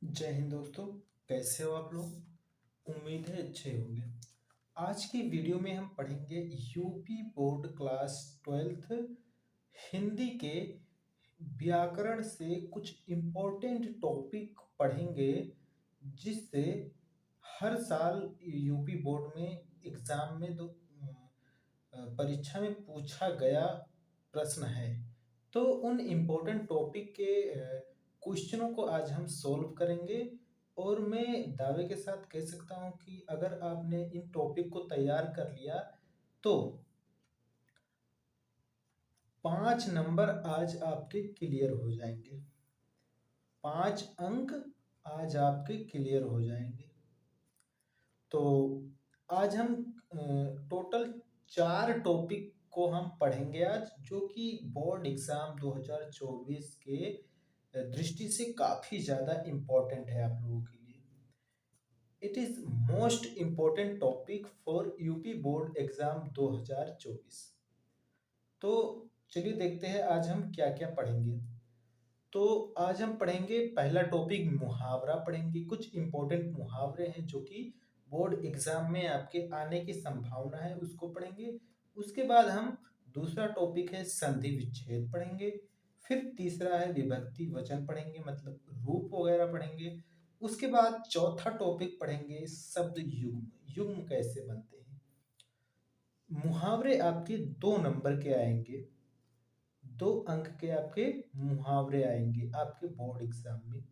जय हिंद दोस्तों। कैसे हो आप लोग? उम्मीद है अच्छे होंगे। आज की वीडियो में हम पढ़ेंगे UP board class 12th Hindi के व्याकरण से कुछ इम्पोर्टेंट टॉपिक पढ़ेंगे, जिससे हर साल यूपी बोर्ड में एग्जाम में परीक्षा में पूछा गया प्रश्न है। तो उन इम्पोर्टेंट टॉपिक के क्वेश्चनों को आज हम सॉल्व करेंगे। और मैं दावे के साथ कह सकता हूँ कि अगर आपने इन टॉपिक को तैयार कर लिया तो 5 नंबर आज आपके क्लियर हो जाएंगे। 5 अंक आज आपके क्लियर हो जाएंगे। तो आज हम टोटल 4 टॉपिक को हम पढ़ेंगे आज, जो कि बोर्ड एग्जाम 2024 के दृष्टि से काफी ज्यादा इम्पोर्टेंट है आप लोगों के लिए। It is most important topic for UP board exam 2024। तो चलिए देखते हैं आज हम क्या क्या पढ़ेंगे। तो आज हम पढ़ेंगे, पहला टॉपिक मुहावरा पढ़ेंगे। कुछ इंपॉर्टेंट मुहावरे हैं जो कि बोर्ड एग्जाम में आपके आने की संभावना है, उसको पढ़ेंगे। उसके बाद हम दूसरा टॉपिक है संधि विच्छेद पढ़ेंगे। फिर तीसरा है विभक्ति वचन पढ़ेंगे, मतलब रूप वगैरह पढ़ेंगे। उसके बाद चौथा टॉपिक पढ़ेंगे शब्द युग्म, युग्म कैसे बनते हैं। मुहावरे आपके 2 नंबर के आएंगे, 2 अंक के आपके मुहावरे आएंगे आपके बोर्ड एग्जाम में।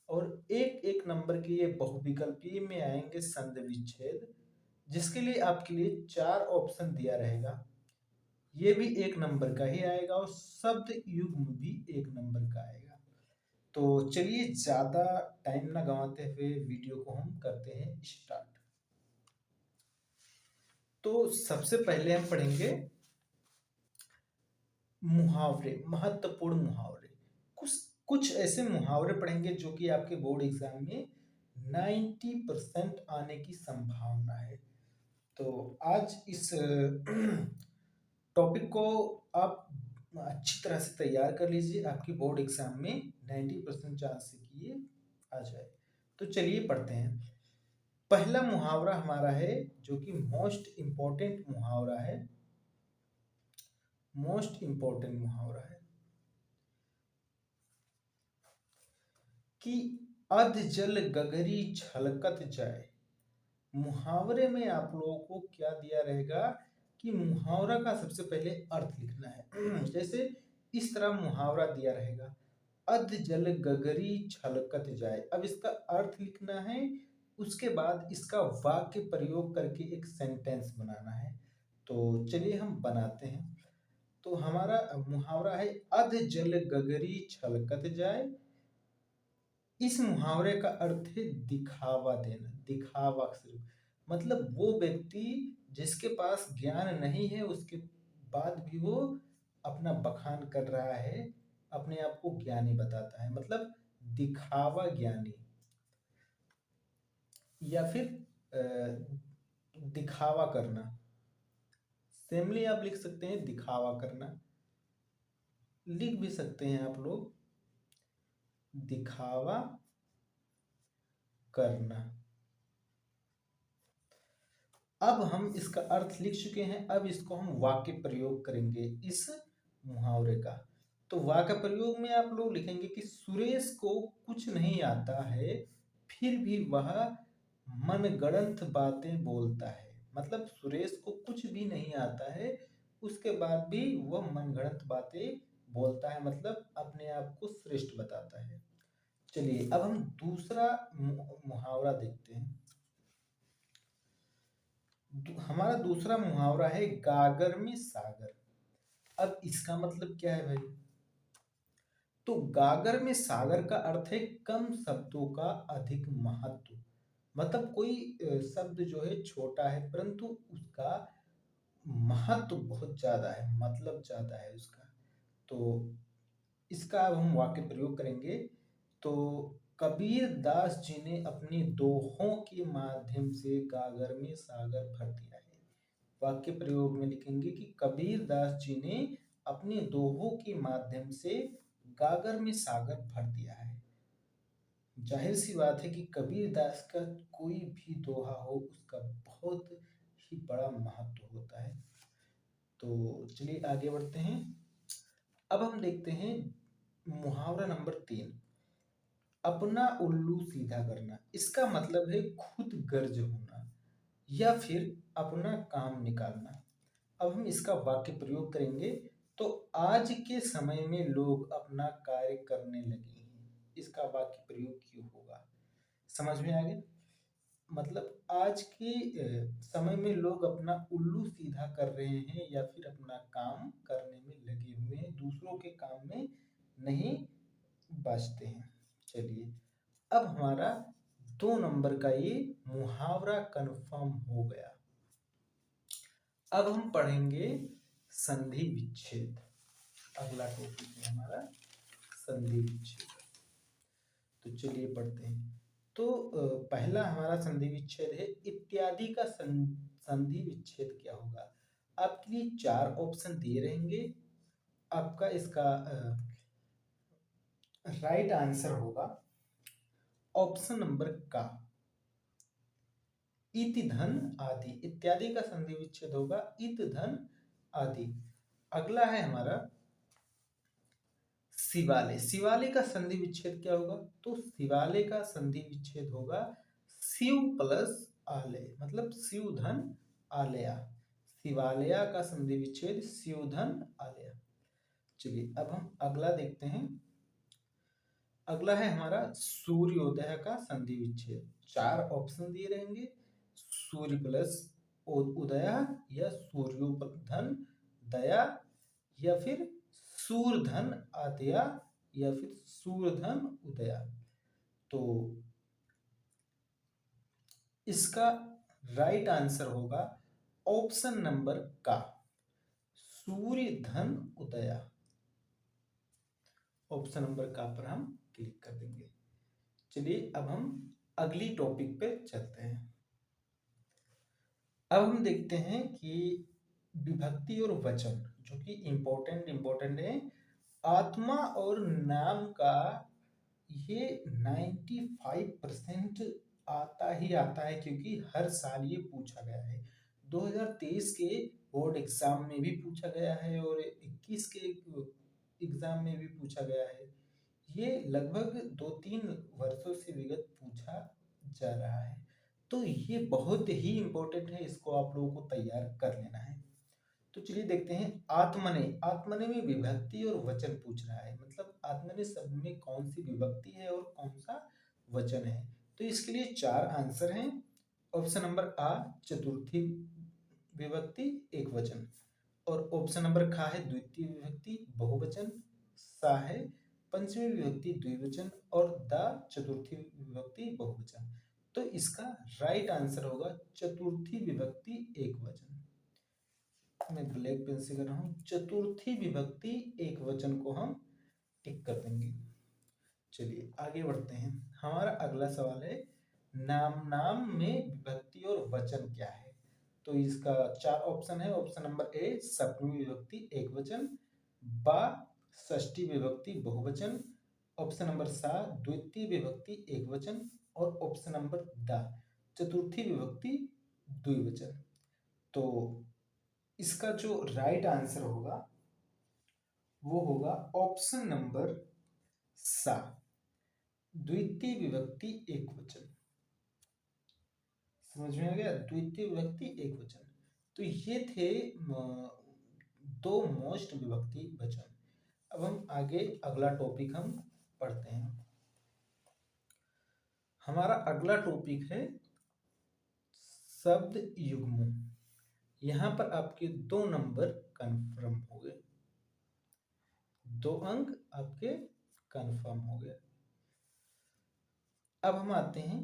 और एक एक नंबर के ये बहुविकल्पीय में आएंगे संधि विच्छेद, जिसके लिए आपके लिए 4 ऑप्शन दिया रहेगा। ये भी 1 नंबर का ही आएगा और शब्द युग्म भी 1 नंबर का आएगा। तो चलिए ज्यादा टाइम ना गंवाते हुए वीडियो को हम करते हैं स्टार्ट। तो सबसे पहले हम पढ़ेंगे मुहावरे, महत्वपूर्ण मुहावरे। कुछ कुछ ऐसे मुहावरे पढ़ेंगे जो कि आपके बोर्ड एग्जाम में 90% आने की संभावना है। तो आज इस टॉपिक को आप अच्छी तरह से तैयार कर लीजिए, आपकी बोर्ड एग्जाम में 90% चांस है कि ये आ जाए। तो चलिए पढ़ते हैं। पहला मुहावरा हमारा है जो कि मोस्ट इम्पोर्टेंट मुहावरा है। मोस्ट इम्पोर्टेंट मुहावरा है कि अध जल गगरी छलकत जाए। मुहावरे में आप लोगों को क्या दिया रहेगा कि मुहावरा का सबसे पहले अर्थ लिखना है। जैसे इस तरह मुहावरा दिया रहेगा, अध जल गगरी छलकत जाए। अब इसका अर्थ लिखना है, उसके बाद इसका वाक्य प्रयोग करके एक सेंटेंस बनाना है। तो चलिए हम बनाते हैं। तो हमारा मुहावरा है अध जल गगरी छलकत जाए। इस मुहावरे का अर्थ है दिखावा देना, दिखावा सिर्फ, मतलब वो व्यक्ति जिसके पास ज्ञान नहीं है उसके बाद भी वो अपना बखान कर रहा है, अपने आप को ज्ञानी बताता है, मतलब दिखावा ज्ञानी। या फिर दिखावा करना, सेमली आप लिख सकते हैं दिखावा करना, लिख भी सकते हैं आप लोग दिखावा करना। अब हम इसका अर्थ लिख चुके हैं, अब इसको हम वाक्य प्रयोग करेंगे इस मुहावरे का। तो वाक्य प्रयोग में आप लोग लिखेंगे कि सुरेश को कुछ नहीं आता है, फिर भी वह मनगढ़ंत बातें बोलता है। मतलब सुरेश को कुछ भी नहीं आता है, उसके बाद भी वह मनगढ़ंत बातें बोलता है, मतलब अपने आप को श्रेष्ठ बताता है। चलिए अब हम दूसरा मुहावरा देखते हैं। हमारा दूसरा मुहावरा है गागर में सागर। अब इसका मतलब क्या है भाई? तो गागर में सागर का अर्थ है कम शब्दों का अधिक महत्व। मतलब कोई शब्द जो है छोटा है परंतु उसका महत्व बहुत ज्यादा है, मतलब ज्यादा है उसका। तो इसका अब हम वाक्य प्रयोग करेंगे। तो कबीर दास जी ने अपनी दोहों के माध्यम से गागर में सागर भर दिया है। वाक्य प्रयोग में लिखेंगे कि कबीर दास जी ने अपने दोहों के माध्यम से गागर में सागर भर दिया है। जाहिर सी बात है कि कबीरदास का कोई भी दोहा हो उसका बहुत ही बड़ा महत्व होता है। तो चलिए आगे बढ़ते हैं। अब हम देखते हैं मुहावरा नंबर 3, अपना उल्लू सीधा करना। इसका मतलब है खुद गर्ज होना या फिर अपना काम निकालना। अब हम इसका वाक्य प्रयोग करेंगे। तो आज के समय में लोग अपना कार्य करने लगे हैं, इसका वाक्य प्रयोग क्यों होगा, समझ में आ गया। मतलब आज के समय में लोग अपना उल्लू सीधा कर रहे हैं या फिर अपना काम करने में लगे हुए हैं, दूसरों के काम में नहीं बचते हैं। चलिए अब हमारा 2 नंबर का ये मुहावरा कंफर्म हो गया। अब हम पढ़ेंगे संधि विच्छेद। अगला टॉपिक है हमारा संधि विच्छेद। तो चलिए पढ़ते हैं। तो पहला हमारा संधि विच्छेद है इत्यादि का संधि विच्छेद क्या होगा। आपके लिए 4 ऑप्शन दिए रहेंगे। आपका इसका राइट आंसर होगा ऑप्शन नंबर का इत धन आदि। इत्यादि का संधि विच्छेद होगा इत धन आदि। अगला है हमारा शिवालय। शिवालय का संधि विच्छेद क्या होगा। तो शिवालय का संधि विच्छेद होगा शिव प्लस आलय, मतलब शिव धन आलया। शिवालया का संधि विच्छेद शिव धन आलया। चलिए अब हम अगला देखते हैं। अगला है हमारा सूर्योदय का संधि विच्छेद। 4 ऑप्शन दिए रहेंगे, सूर्य प्लस उदय या सूर्योधन दया या फिर सूर्यधन आदया या फिर सूर्यधन उदया। तो इसका राइट आंसर होगा ऑप्शन नंबर का सूर्यधन उदया। ऑप्शन नंबर का पर हम क्लिक कर देंगे। चलिए अब हम अगली टॉपिक पे चलते हैं। अब हम देखते हैं कि विभक्ति और वचन जो कि इम्पोर्टेंट है। आत्मा और नाम का ये 95% आता ही आता है, क्योंकि हर साल ये पूछा गया है। 2023 के बोर्ड एग्जाम में भी पूछा गया है और 21 के एग्जाम में भी पूछा गया है। ये लगभग 2-3 वर्षों से विगत पूछा जा रहा है। तो ये बहुत ही इम्पोर्टेंट है, इसको आप लोगों को तैयार कर लेना है। तो चलिए देखते हैं। आत्मने, आत्मने में विभक्ति और वचन पूछ रहा है, मतलब आत्मने शब्द में कौन सी विभक्ति है और कौन सा वचन है। तो इसके लिए 4 आंसर हैं। ऑप्शन नंबर आ चतुर्थी विभक्ति एक वचन, और ऑप्शन नंबर खा है द्वितीय विभक्ति बहुवचन, सा है पंचमी विभक्ति द्विवचन और द चतुर्थी विभक्ति बहुवचन। तो इसका राइट आंसर होगा चतुर्थी विभक्ति एक वचन। मैं ब्लैक पेन से कर रहा हूं। चतुर्थी विभक्ति एक वचन को हम टिक कर देंगे। चलिए आगे बढ़ते हैं। हमारा अगला सवाल है नाम, नाम में विभक्ति और वचन क्या है। तो इसका 4 ऑप्शन है। ऑप्शन नंबर ए सप्तमी विभक्ति एक वचन, बा षष्ठी विभक्ति बहुवचन, ऑप्शन नंबर सा द्वितीय विभक्ति एक वचन और ऑप्शन नंबर द चतुर्थी विभक्ति द्विवचन। तो इसका जो राइट आंसर होगा वो होगा ऑप्शन नंबर सा द्वितीय विभक्ति एक वचन। समझ में आ गया, द्वितीय विभक्ति एक वचन। तो ये थे 2 मोस्ट विभक्ति वचन। अब हम आगे अगला टॉपिक हम पढ़ते हैं। हमारा अगला टॉपिक है शब्द युग्म। यहां पर आपके 2 नंबर कंफर्म हो गए, 2 अंक आपके कंफर्म हो गए। अब हम आते हैं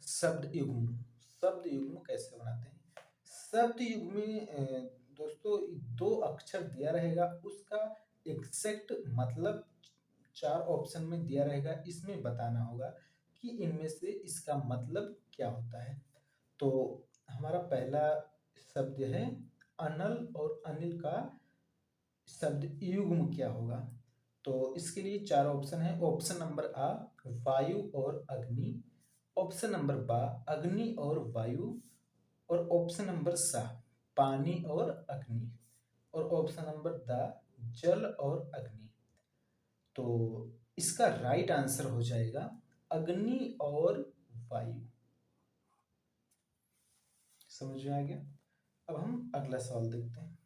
शब्द युग्म। शब्द युग्म कैसे बनाते हैं। शब्द युग्म में दोस्तों 2 अक्षर दिया रहेगा, उसका एग्जैक्ट मतलब 4 ऑप्शन में दिया रहेगा। इसमें बताना होगा कि इनमें से इसका मतलब क्या होता है। तो हमारा पहला शब्द है अनल और अनिल का शब्द युग्म क्या होगा। तो इसके लिए चार ऑप्शन है। ऑप्शन नंबर आ वायु और अग्नि, ऑप्शन नंबर बा अग्नि और वायु, और ऑप्शन नंबर सा पानी और अग्नि, और ऑप्शन नंबर द जल और अग्नि। तो इसका राइट आंसर हो जाएगा अग्नि और वायु। समझ में आ गया। अब हम अगला सवाल देखते हैं।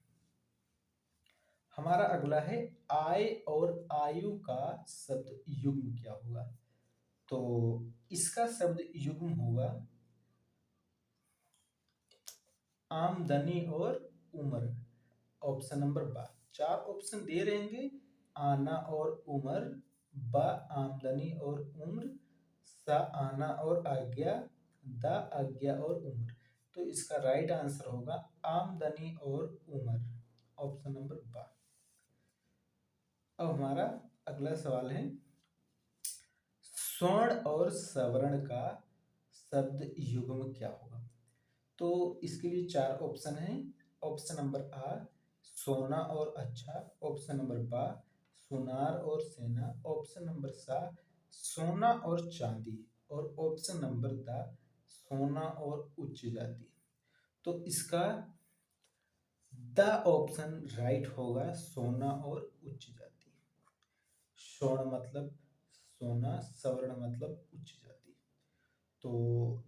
हमारा अगला है आय और आयु का शब्द युग्म क्या होगा। तो इसका शब्द युग्म होगा आमदनी और उम्र। ऑप्शन नंबर बा, चार ऑप्शन दे रहेंगे, आना और उम्र, ब आमदनी और उम्र, स आना और आज्ञा, द आज्ञा और उम्र। तो इसका राइट आंसर होगा आमदनी और उम्र, ऑप्शन नंबर बा। अब हमारा अगला सवाल है स्वर्ण और सवर्ण का शब्द युग्म क्या होगा। तो इसके लिए चार ऑप्शन है। ऑप्शन नंबर आ सोना और अच्छा, ऑप्शन नंबर बा सुनार और सेना, ऑप्शन नंबर सा सोना और चांदी, और ऑप्शन नंबर द सोना और उच्च जाति। तो इसका द ऑप्शन राइट होगा सोना और उच्च जाति। स्वर्ण मतलब सोना, सवर्ण मतलब उच्च जाति। तो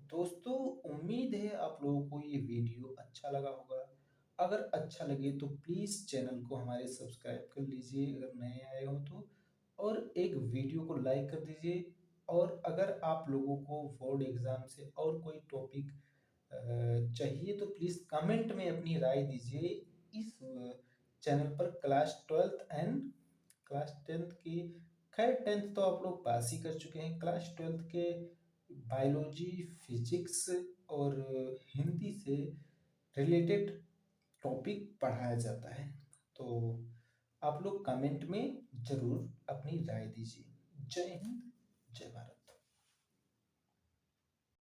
दोस्तों उम्मीद है आप लोगों को ये वीडियो अच्छा लगा होगा। अगर अच्छा लगे तो प्लीज़ चैनल को हमारे सब्सक्राइब कर लीजिए अगर नए आए हो तो, और एक वीडियो को लाइक कर दीजिए। और अगर आप लोगों को बोर्ड एग्ज़ाम से और कोई टॉपिक चाहिए तो प्लीज़ कमेंट में अपनी राय दीजिए। इस चैनल पर क्लास टेंथ की, खैर टेंथ तो आप लोग पास ही कर चुके हैं, क्लास ट्वेल्थ के बायोलॉजी, फिजिक्स और हिंदी से रिलेटेड टॉपिक पढ़ाया जाता है। तो आप लोग कमेंट में ज़रूर अपनी राय दीजिए। जय हिंद, जय भारत।